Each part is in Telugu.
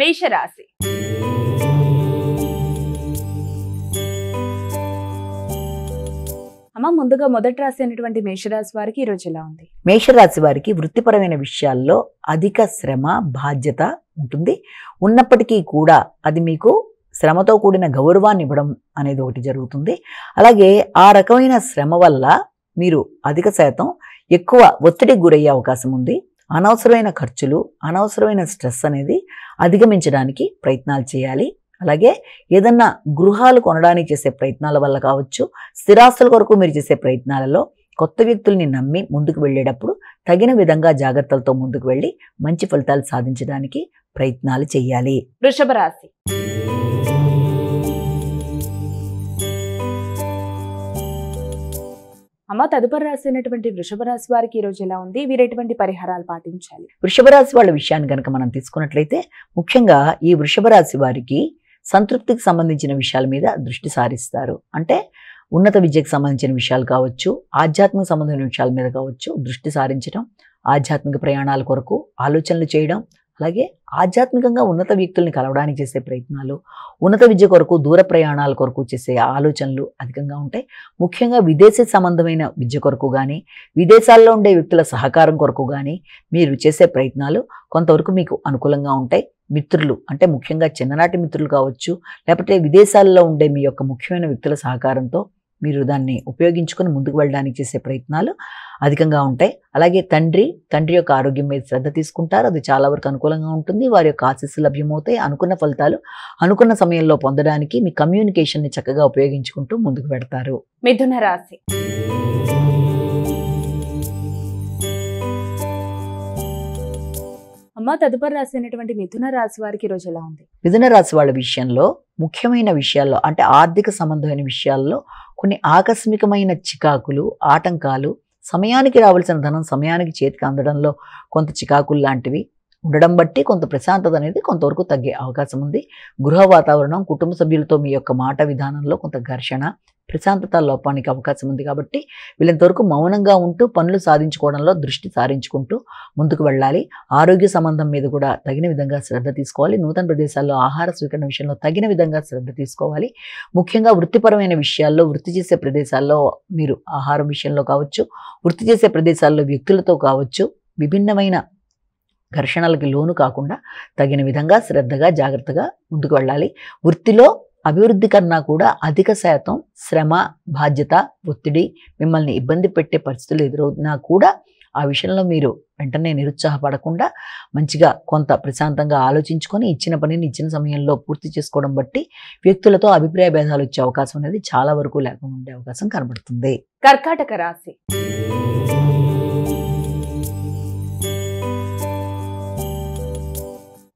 మేషరాశి. అమ్మ, ముందుగా మొదటి రాశి అయినటువంటి మేషరాశి వారికి ఈ రోజు ఎలా ఉంది? మేషరాశి వారికి వృత్తిపరమైన విషయాల్లో అధిక శ్రమ బాధ్యత ఉంటుంది. ఉన్నప్పటికీ కూడా అది మీకు శ్రమతో కూడిన గౌరవాన్ని ఇవ్వడం అనేది ఒకటి జరుగుతుంది. అలాగే ఆ రకమైన శ్రమ వల్ల మీరు అధిక శాతం ఎక్కువ ఒత్తిడికి గురయ్యే అవకాశం ఉంది. అనవసరమైన ఖర్చులు, అనవసరమైన స్ట్రెస్ అనేది అధిగమించడానికి ప్రయత్నాలు చేయాలి. అలాగే ఏదన్నా గృహాలు కొనడానికి చేసే ప్రయత్నాల వల్ల కావచ్చు, స్థిరాస్తుల కొరకు మీరు చేసే ప్రయత్నాలలో కొత్త వ్యక్తుల్ని నమ్మి ముందుకు వెళ్ళేటప్పుడు తగిన విధంగా జాగ్రత్తలతో ముందుకు వెళ్ళి మంచి ఫలితాలు సాధించడానికి ప్రయత్నాలు చేయాలి. వృషభ రాశి. అమ్మ, తదుపరి రాశి అయినటువంటి వృషభ రాశి వారికి ఈ రోజు ఎలా ఉంది? వీరు ఎటువంటి పరిహారాలు పాటించాలి? వృషభ రాశి వాళ్ళ విషయాన్ని కనుక మనం తీసుకున్నట్లయితే ముఖ్యంగా ఈ వృషభ రాశి వారికి సంతృప్తికి సంబంధించిన విషయాల మీద దృష్టి సారిస్తారు. అంటే ఉన్నత విద్యకు సంబంధించిన విషయాలు కావచ్చు, ఆధ్యాత్మిక సంబంధించిన విషయాల మీద కావచ్చు దృష్టి సారించడం, ఆధ్యాత్మిక ప్రయాణాల కొరకు ఆలోచనలు చేయడం, అలాగే ఆధ్యాత్మికంగా ఉన్నత వ్యక్తుల్ని కలవడానికి చేసే ప్రయత్నాలు, ఉన్నత విద్య కొరకు దూర ప్రయాణాల కొరకు చేసే ఆలోచనలు అధికంగా ఉంటాయి. ముఖ్యంగా విదేశీ సంబంధమైన విద్య కొరకు కానీ, విదేశాల్లో ఉండే వ్యక్తుల సహకారం కొరకు కానీ మీరు చేసే ప్రయత్నాలు కొంతవరకు మీకు అనుకూలంగా ఉంటాయి. మిత్రులు అంటే ముఖ్యంగా చిన్ననాటి మిత్రులు కావచ్చు, లేకపోతే విదేశాల్లో ఉండే మీ యొక్క ముఖ్యమైన వ్యక్తుల సహకారంతో మీరు దాన్ని ఉపయోగించుకొని ముందుకు వెళ్ళడానికి చేసే ప్రయత్నాలు అధికంగా ఉంటాయి. అలాగే తండ్రి యొక్క ఆరోగ్యం మీద శ్రద్ధ తీసుకుంటారు. అది చాలా వరకు అనుకూలంగా ఉంటుంది. వారి యొక్క ఆశీస్సులు లభ్యమవుతాయి. అనుకున్న ఫలితాలు అనుకున్న సమయంలో పొందడానికి మీ కమ్యూనికేషన్ని చక్కగా ఉపయోగించుకుంటూ ముందుకు పెడతారు. మిథున రాశి. అమ్మ, తదుపరి రాశి అయినటువంటి మిథున రాశి వారికి ఈ రోజు ఎలా ఉంది? మిథున రాశి వాళ్ళ విషయంలో ముఖ్యమైన విషయాల్లో అంటే ఆర్థిక సంబంధమైన విషయాల్లో కొన్ని ఆకస్మికమైన చికాకులు, ఆటంకాలు, సమయానికి రావాల్సిన ధనం సమయానికి చేతికి అందడంలో కొంత చికాకులు లాంటివి ఉండడం బట్టి కొంత ప్రశాంతత అనేది కొంతవరకు తగ్గే అవకాశం ఉంది. గృహ వాతావరణం, కుటుంబ సభ్యులతో మీ యొక్క మాట విధానంలో కొంత ఘర్షణ, ప్రశాంతత లోపానికి అవకాశం ఉంది. కాబట్టి వీళ్ళంతవరకు మౌనంగా ఉంటూ పనులు సాధించుకోవడంలో దృష్టి సారించుకుంటూ ముందుకు వెళ్ళాలి. ఆరోగ్య సంబంధం మీద కూడా తగిన విధంగా శ్రద్ధ తీసుకోవాలి. నూతన ప్రదేశాల్లో ఆహార స్వీకరణ విషయంలో తగిన విధంగా శ్రద్ధ తీసుకోవాలి. ముఖ్యంగా వృత్తిపరమైన విషయాల్లో, వృత్తి చేసే ప్రదేశాల్లో మీరు ఆహారం విషయంలో కావచ్చు, వృత్తి చేసే ప్రదేశాల్లో వ్యక్తులతో కావచ్చు విభిన్నమైన ఘర్షణలకి లోను కాకుండా తగిన విధంగా శ్రద్ధగా జాగ్రత్తగా ముందుకు వెళ్ళాలి. వృత్తిలో అభివృద్ధి కన్నా కూడా అధిక శాతం శ్రమ, బాధ్యత, ఒత్తిడి మిమ్మల్ని ఇబ్బంది పెట్టే పరిస్థితులు ఎదురవుతున్నా కూడా ఆ విషయంలో మీరు వెంటనే నిరుత్సాహపడకుండా మంచిగా కొంత ప్రశాంతంగా ఆలోచించుకొని ఇచ్చిన పనిని ఇచ్చిన సమయంలో పూర్తి చేసుకోవడం బట్టి వ్యక్తులతో అభిప్రాయ భేదాలు వచ్చే అవకాశం అనేది చాలా వరకు లేకుండా ఉండే అవకాశం కనబడుతుంది. కర్కాటక రాశి.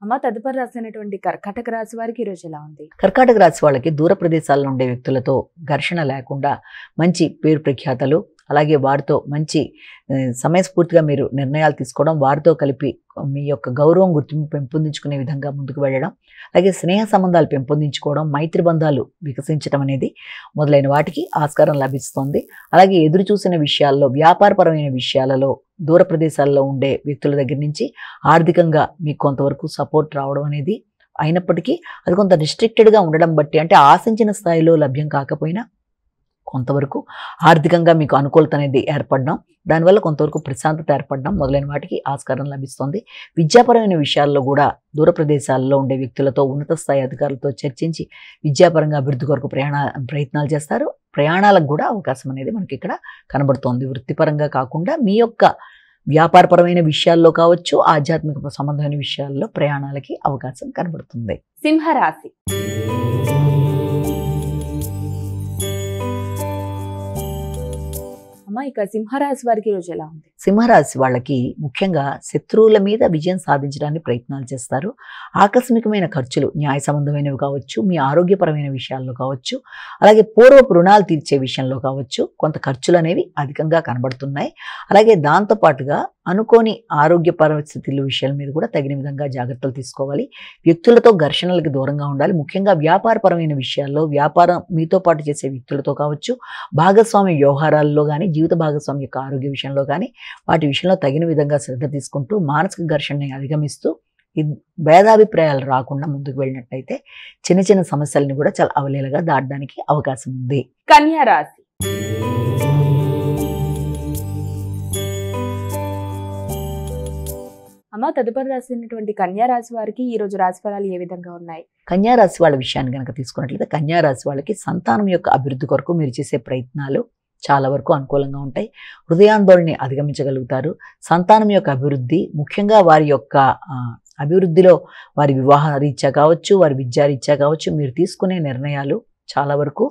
అమ్మ, తదుపరి రాశి అయినటువంటి కర్కాటక రాశి వారికి ఈ రోజు ఎలా ఉంది? కర్కాటక రాశి వాళ్ళకి దూర ప్రదేశాల్లో ఉండే వ్యక్తులతో ఘర్షణ లేకుండా మంచి పేరు ప్రఖ్యాతలు, అలాగే వారితో మంచి సమయస్ఫూర్తిగా మీరు నిర్ణయాలు తీసుకోవడం, వారితో కలిపి మీ యొక్క గౌరవం గుర్తింపు పెంపొందించుకునే విధంగా ముందుకు వెళ్ళడం, అలాగే స్నేహ సంబంధాలు పెంపొందించుకోవడం, మైత్రి బంధాలు వికసించడం అనేది మొదలైన వాటికి ఆస్కారం లభిస్తుంది. అలాగే ఎదురు చూసిన విషయాల్లో, వ్యాపారపరమైన విషయాలలో దూర ప్రదేశాల్లో ఉండే వ్యక్తుల దగ్గర నుంచి ఆర్థికంగా మీకు కొంతవరకు సపోర్ట్ రావడం అనేది అయినప్పటికీ అది కొంత రిస్ట్రిక్టెడ్గా ఉండడం బట్టి, అంటే ఆశించిన స్థాయిలో లభ్యం కాకపోయినా కొంతవరకు ఆర్థికంగా మీకు అనుకూలత అనేది ఏర్పడడం, దానివల్ల కొంతవరకు ప్రశాంతత ఏర్పడడం మొదలైన వాటికి ఆస్కారం లభిస్తుంది. విద్యాపరమైన విషయాల్లో కూడా దూర ప్రదేశాల్లో ఉండే వ్యక్తులతో, ఉన్నత స్థాయి అధికారులతో చర్చించి విద్యాపరంగా అభివృద్ధి కొరకు ప్రయత్నాలు చేస్తారు. ప్రయాణాలకు కూడా అవకాశం అనేది మనకి ఇక్కడ కనబడుతోంది. వృత్తిపరంగా కాకుండా మీ యొక్క వ్యాపారపరమైన విషయాల్లో కావచ్చు, ఆధ్యాత్మిక సంబంధమైన విషయాల్లో ప్రయాణాలకి అవకాశం కనబడుతుంది. సింహరాశి. అమ్మ, ఇక సింహరాశి వారికి ఈ రోజు ఎలా ఉంది? సింహరాశి వాళ్ళకి ముఖ్యంగా శత్రువుల మీద విజయం సాధించడానికి ప్రయత్నాలు చేస్తారు. ఆకస్మికమైన ఖర్చులు, న్యాయ సంబంధమైనవి కావచ్చు, మీ ఆరోగ్యపరమైన విషయాల్లో కావచ్చు, అలాగే పూర్వపు రుణాలు తీర్చే విషయంలో కావచ్చు కొంత ఖర్చులు అనేవి అధికంగా కనబడుతున్నాయి. అలాగే దాంతోపాటుగా అనుకోని ఆరోగ్య పరిస్థితుల విషయాల మీద కూడా తగిన విధంగా జాగ్రత్తలు తీసుకోవాలి. వ్యక్తులతో ఘర్షణలకు దూరంగా ఉండాలి. ముఖ్యంగా వ్యాపారపరమైన విషయాల్లో, వ్యాపారం మీతో పాటు చేసే వ్యక్తులతో కావచ్చు, భాగస్వామ్య వ్యవహారాల్లో కానీ, జీవిత భాగస్వామి యొక్క ఆరోగ్య విషయంలో కానీ వాటి విషయంలో తగిన విధంగా శ్రద్ధ తీసుకుంటూ మానసిక ఘర్షణని అధిగమిస్తూ ఈ భేదాభిప్రాయాలు రాకుండా ముందుకు వెళ్ళినట్లయితే చిన్న చిన్న సమస్యల్ని కూడా చాలా అవలీలగా దాటడానికి అవకాశం ఉంది. కన్యా రాశి. అమ్మ, తదుపరి రాసినటువంటి కన్యా రాశి వారికి ఈ రోజు రాశి ఫలాలు ఏ విధంగా ఉన్నాయి? కన్యా రాశి వాళ్ళ విషయాన్ని కనుక తీసుకున్నట్లయితే కన్యా రాశి వాళ్ళకి సంతానం యొక్క అభివృద్ధి కొరకు మీరు చేసే ప్రయత్నాలు చాలా వరకు అనుకూలంగా ఉంటాయి. హృదయాందోళనని అధిగమించగలుగుతారు. సంతానం యొక్క అభివృద్ధి, ముఖ్యంగా వారి యొక్క అభివృద్ధిలో వారి వివాహ రీత్యా కావచ్చు, వారి విద్యారీత్యా కావచ్చు, మీరు తీసుకునే నిర్ణయాలు చాలా వరకు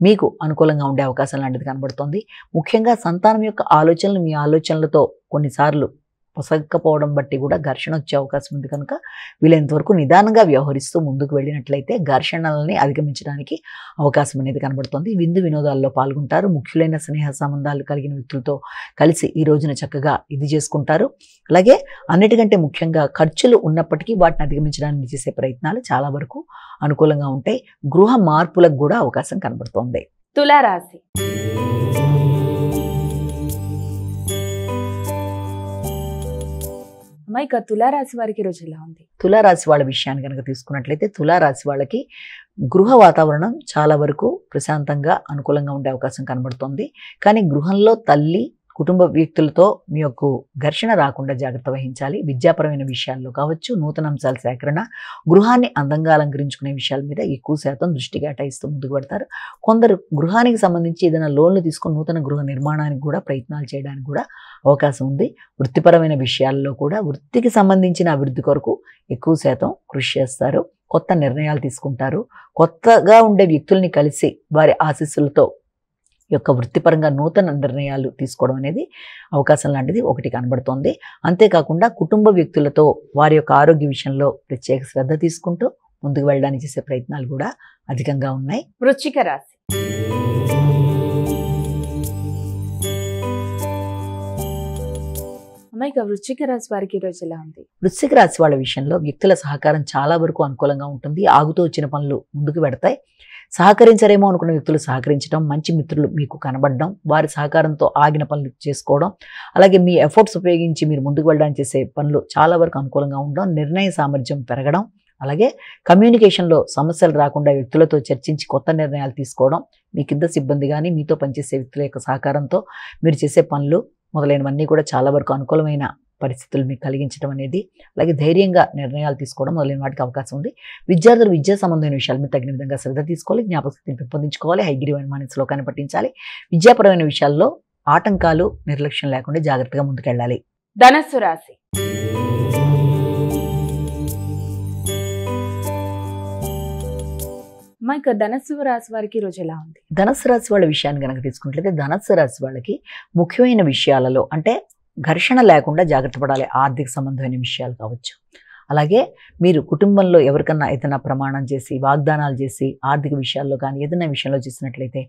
మీకు అనుకూలంగా ఉండే అవకాశం లాంటిది కనబడుతుంది. ముఖ్యంగా సంతానం యొక్క ఆలోచనలు మీ ఆలోచనలతో కొన్నిసార్లు పొసగకపోవడం బట్టి కూడా ఘర్షణ వచ్చే అవకాశం ఉంది. కనుక వీలైనంత వరకు నిదానంగా వ్యవహరిస్తూ ముందుకు వెళ్ళినట్లయితే ఘర్షణలని అధిగమించడానికి అవకాశం అనేది కనబడుతుంది. విందు వినోదాల్లో పాల్గొంటారు. ముఖ్యులైన స్నేహ సంబంధాలు కలిగిన వ్యక్తులతో కలిసి ఈ రోజున చక్కగా ఇది చేసుకుంటారు. అలాగే అన్నిటికంటే ముఖ్యంగా ఖర్చులు ఉన్నప్పటికీ వాటిని అధిగమించడానికి చేసే ప్రయత్నాలు చాలా వరకు అనుకూలంగా ఉంటాయి. గృహ మార్పులకు కూడా అవకాశం కనబడుతోంది. తులారాశి. ఇక తులారాశి వారికి రోజు ఎలా ఉంది? తులారాశి వాళ్ళ విషయాన్ని కనుక తీసుకున్నట్లయితే తులారాశి వాళ్ళకి గృహ వాతావరణం చాలా వరకు ప్రశాంతంగా అనుకూలంగా ఉండే అవకాశం కనబడుతుంది. కానీ గృహంలో తల్లి కుటుంబ వ్యక్తులతో మీ యొక్క ఘర్షణ రాకుండా జాగ్రత్త వహించాలి. విద్యాపరమైన విషయాల్లో కావచ్చు, నూతన అంశాల సేకరణ, గృహాన్ని అందంగా అలంకరించుకునే విషయాల మీద ఎక్కువ శాతం దృష్టి కేటాయిస్తూ ముందుకు పెడతారు. కొందరు గృహానికి సంబంధించి ఏదైనా లోన్లు తీసుకొని నూతన గృహ నిర్మాణానికి కూడా ప్రయత్నాలు చేయడానికి కూడా అవకాశం ఉంది. వృత్తిపరమైన విషయాల్లో కూడా వృత్తికి సంబంధించిన అభివృద్ధి కొరకు ఎక్కువ శాతం కృషి చేస్తారు. కొత్త నిర్ణయాలు తీసుకుంటారు. కొత్తగా ఉండే వ్యక్తుల్ని కలిసి వారి ఆశీస్సులతో యొక్క వృత్తిపరంగా నూతన నిర్ణయాలు తీసుకోవడం అనేది అవకాశం లాంటిది ఒకటి కనబడుతోంది. అంతేకాకుండా కుటుంబ వ్యక్తులతో వారి యొక్క ఆరోగ్య విషయంలో ప్రత్యేక శ్రద్ధ తీసుకుంటూ ముందుకు వెళ్ళడానికి చేసే ప్రయత్నాలు కూడా అధికంగా ఉన్నాయి. వృశ్చిక రాశి. ఇక వృశ్చిక రాశి వారికి రోజు ఎలా ఉంది? వృశ్చిక రాశి వాళ్ళ విషయంలో వ్యక్తుల సహకారం చాలా వరకు అనుకూలంగా ఉంటుంది. ఆగుతూ వచ్చిన పనులు ముందుకు పెడతాయి. సహకరించరేమో అనుకున్న వ్యక్తులు సహకరించడం, మంచి మిత్రులు మీకు కనబడడం, వారి సహకారంతో ఆగిన పనులు చేసుకోవడం, అలాగే మీ ఎఫర్ట్స్ ఉపయోగించి మీరు ముందుకు వెళ్ళడానికి చేసే పనులు చాలా వరకు అనుకూలంగా ఉండడం, నిర్ణయ సామర్థ్యం పెరగడం, అలాగే కమ్యూనికేషన్లో సమస్యలు రాకుండా వ్యక్తులతో చర్చించి కొత్త నిర్ణయాలు తీసుకోవడం, మీ కింద సిబ్బంది కానీ మీతో పనిచేసే వ్యక్తుల యొక్క సహకారంతో మీరు చేసే పనులు మొదలైనవన్నీ కూడా చాలా వరకు అనుకూలమైన పరిస్థితులు మీకు కలిగించడం అనేది, అలాగే ధైర్యంగా నిర్ణయాలు తీసుకోవడం మొదలైన వాటికి అవకాశం ఉంది. విద్యార్థులు విద్యా సంబంధమైన విషయాల మీద తగిన విధంగా శ్రద్ధ తీసుకోవాలి. జ్ఞాపకశక్తిని పెంపొందించుకోవాలి. హైగ్రీవైన మనసులోకాన్ని పట్టించాలి. విద్యాపరమైన విషయాల్లో ఆటంకాలు నిర్లక్ష్యం లేకుండా జాగ్రత్తగా ముందుకెళ్ళాలి. ధనస్సు రాశి. ఇక ధనస్సు రాశి వారికి రోజు ఎలా ఉంది? ధనస్సు రాశి వాళ్ళ విషయాన్ని కనుక తీసుకున్నట్లయితే ధనస్సు రాశి వాళ్ళకి ముఖ్యమైన విషయాలలో అంటే ఘర్షణ లేకుండా జాగ్రత్త పడాలి. ఆర్థిక సంబంధమైన విషయాలు కావచ్చు, అలాగే మీరు కుటుంబంలో ఎవరికన్నా ఏదైనా ప్రమాణం చేసి వాగ్దానాలు చేసి ఆర్థిక విషయాల్లో కానీ ఏదైనా విషయంలో చేసినట్లయితే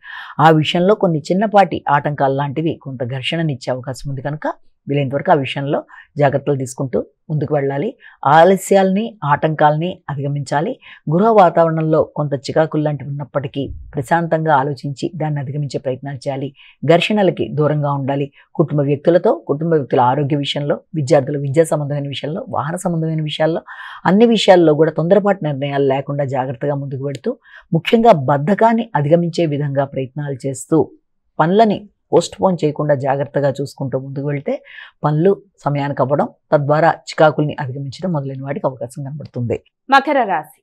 ఆ విషయంలో కొన్ని చిన్నపాటి ఆటంకాలు లాంటివి కొంత ఘర్షణనిచ్చే అవకాశం ఉంది. కనుక వీలైనంతవరకు ఆ విషయంలో జాగ్రత్తలు తీసుకుంటూ ముందుకు వెళ్ళాలి. ఆలస్యాల్ని ఆటంకాలని అధిగమించాలి. గృహ వాతావరణంలో కొంత చికాకులు లాంటివి ఉన్నప్పటికీ ప్రశాంతంగా ఆలోచించి దాన్ని అధిగమించే ప్రయత్నాలు చేయాలి. ఘర్షణలకి దూరంగా ఉండాలి. కుటుంబ వ్యక్తులతో, కుటుంబ వ్యక్తుల ఆరోగ్య విషయంలో, విద్యార్థుల విద్యా సంబంధమైన విషయంలో, వాహన సంబంధమైన విషయాల్లో, అన్ని విషయాల్లో కూడా తొందరపాటు నిర్ణయాలు లేకుండా జాగ్రత్తగా ముందుకు వెళుతూ ముఖ్యంగా బద్ధకాన్ని అధిగమించే విధంగా ప్రయత్నాలు చేస్తూ పనులని పోస్ట్పోన్ చేయకుండా జాగ్రత్తగా చూసుకుంటూ ముందుకు వెళ్తే పనులు సమయానికి అవ్వడం, తద్వారా చికాకుల్ని అధిగమించడం మొదలైన వాటికి అవకాశం కనబడుతుంది. మకర రాశి.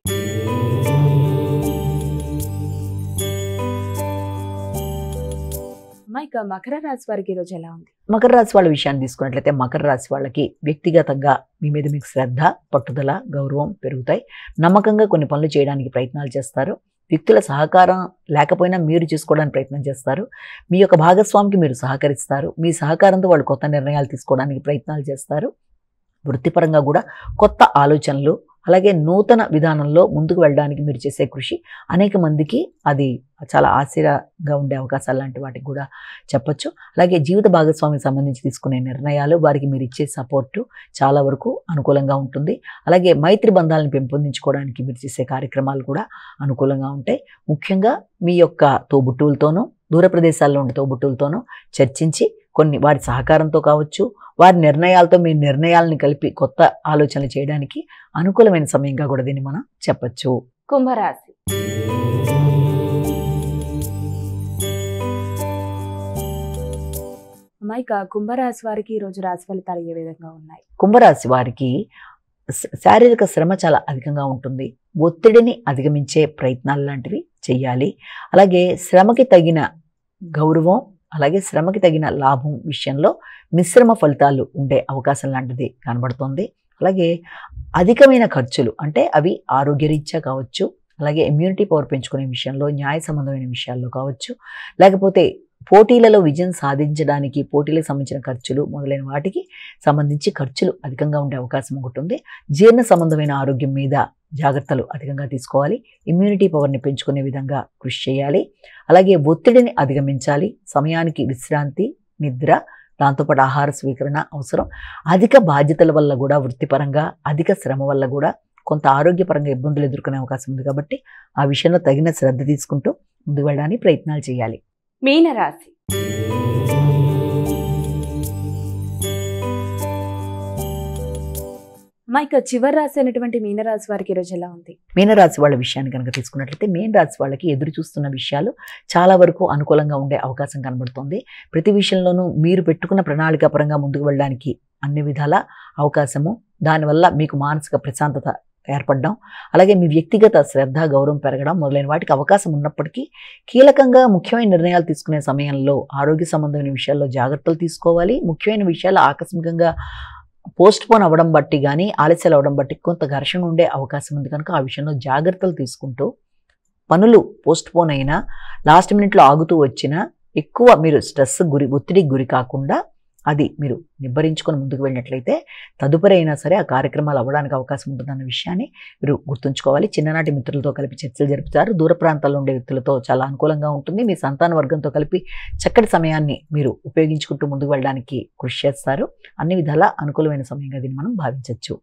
ఇక మకర రాశి వారికి ఈరోజు ఎలా ఉంది? మకర రాశి వాళ్ళ విషయాన్ని తీసుకున్నట్లయితే మకర రాశి వాళ్ళకి వ్యక్తిగతంగా మీ మీద మీకు శ్రద్ధ, పట్టుదల, గౌరవం పెరుగుతాయి. నమ్మకంగా కొన్ని పనులు చేయడానికి ప్రయత్నాలు చేస్తారు. వ్యక్తుల సహకారం లేకపోయినా మీరు చేసుకోవడానికి ప్రయత్నం చేస్తారు. మీ యొక్క భాగస్వామికి మీరు సహకరిస్తారు. మీ సహకారంతో వాళ్ళు కొత్త నిర్ణయాలు తీసుకోవడానికి ప్రయత్నాలు చేస్తారు. వృత్తిపరంగా కూడా కొత్త ఆలోచనలు, అలాగే నూతన విధానంలో ముందుకు వెళ్ళడానికి మీరు చేసే కృషి అనేక మందికి అది చాలా ఆశగా ఉండే అవకాశాలు లాంటి వాటికి కూడా చెప్పచ్చు. అలాగే జీవిత భాగస్వామికి సంబంధించి తీసుకునే నిర్ణయాలు, వారికి మీరు ఇచ్చే సపోర్టు చాలా వరకు అనుకూలంగా ఉంటుంది. అలాగే మైత్రి బంధాలను పెంపొందించుకోవడానికి మీరు చేసే కార్యక్రమాలు కూడా అనుకూలంగా ఉంటాయి. ముఖ్యంగా మీ యొక్క తోబుట్టువులతోనూ, దూర ప్రదేశాల్లో ఉండే తోబుట్టువులతోనూ చర్చించి కొన్ని వారి సహకారంతో కావచ్చు, వారి నిర్ణయాలతో మీ నిర్ణయాలను కలిపి కొత్త ఆలోచనలు చేయడానికి అనుకూలమైన సమయంగా కూడా దీన్ని మనం చెప్పచ్చు. కుంభరాశి. అమ్మాయిక కుంభరాశి వారికి ఈ రోజు రాశి ఫలితాలు ఏ విధంగా ఉన్నాయి? కుంభరాశి వారికి శారీరక శ్రమ చాలా అధికంగా ఉంటుంది. ఒత్తిడిని అధిగమించే ప్రయత్నాలు లాంటివి చేయాలి. అలాగే శ్రమకి తగిన గౌరవం, అలాగే శ్రమకి తగిన లాభం విషయంలో మిశ్రమ ఫలితాలు ఉండే అవకాశం లాంటిది కనబడుతుంది. అలాగే అధికమైన ఖర్చులు అంటే అవి ఆరోగ్యరీత్యా కావచ్చు, అలాగే ఇమ్యూనిటీ పవర్ పెంచుకునే విషయంలో, న్యాయ సంబంధమైన విషయాల్లో కావచ్చు, లేకపోతే పోటీలలో విజయం సాధించడానికి పోటీలకు సంబంధించిన ఖర్చులు మొదలైన వాటికి సంబంధించి ఖర్చులు అధికంగా ఉండే అవకాశం ఒకటి ఉంది. జీర్ణ సంబంధమైన ఆరోగ్యం మీద జాగ్రత్తలు అధికంగా తీసుకోవాలి. ఇమ్యూనిటీ పవర్ని పెంచుకునే విధంగా కృషి చేయాలి. అలాగే ఒత్తిడిని అధిగమించాలి. సమయానికి విశ్రాంతి, నిద్ర, దాంతోపాటు ఆహార స్వీకరణ అవసరం. అధిక బాధ్యతల వల్ల కూడా, వృత్తిపరంగా అధిక శ్రమ వల్ల కూడా కొంత ఆరోగ్యపరంగా ఇబ్బందులు ఎదుర్కొనే అవకాశం ఉంది. కాబట్టి ఆ విషయంలో తగిన శ్రద్ధ తీసుకుంటూ ముందుకు వెళ్ళడానికి ప్రయత్నాలు చేయాలి. మీనరాశి. అమ్మాయిక చివరి రాశి అయినటువంటి మీనరాశి వారికి ఈ రోజు ఎలా ఉంది? మీనరాశి వాళ్ళ విషయాన్ని కనుక తీసుకున్నట్లయితే మీనరాశి వాళ్ళకి ఎదురు చూస్తున్న విషయాలు చాలా వరకు అనుకూలంగా ఉండే అవకాశం కనబడుతుంది. ప్రతి విషయంలోనూ మీరు పెట్టుకున్న ప్రణాళికాపరంగా ముందుకు వెళ్ళడానికి అన్ని విధాల అవకాశము, దానివల్ల మీకు మానసిక ప్రశాంతత ఏర్పడడం, అలాగే మీ వ్యక్తిగత శ్రద్ధ, గౌరవం పెరగడం మొదలైన వాటికి అవకాశం ఉన్నప్పటికీ కీలకంగా ముఖ్యమైన నిర్ణయాలు తీసుకునే సమయంలో ఆరోగ్య సంబంధమైన విషయాల్లో జాగ్రత్తలు తీసుకోవాలి. ముఖ్యమైన విషయాలు ఆకస్మికంగా పోస్ట్ పోన్ అవ్వడం బట్టి కానీ, ఆలస్యాలు అవ్వడం బట్టి కొంత ఘర్షణ ఉండే అవకాశం ఉంది. కనుక ఆ విషయంలో జాగ్రత్తలు తీసుకుంటూ పనులు పోస్ట్ పోన్ అయినా, లాస్ట్ మినిట్లో ఆగుతూ వచ్చినా ఎక్కువ మీరు ఒత్తిడికి గురి కాకుండా అది మీరు నిబ్బరించుకొని ముందుకు వెళ్ళినట్లయితే తదుపరి అయినా సరే ఆ కార్యక్రమాలు అవ్వడానికి అవకాశం ఉంటుందన్న విషయాన్ని మీరు గుర్తుంచుకోవాలి. చిన్ననాటి మిత్రులతో కలిపి చర్చలు జరుపుతారు. దూర ప్రాంతాల్లో ఉండే వ్యక్తులతో చాలా అనుకూలంగా ఉంటుంది. మీ సంతాన వర్గంతో కలిపి చక్కటి సమయాన్ని మీరు ఉపయోగించుకుంటూ ముందుకు వెళ్ళడానికి కృషి చేస్తారు. అన్ని విధాలా అనుకూలమైన సమయంగా దీన్ని మనం భావించవచ్చు.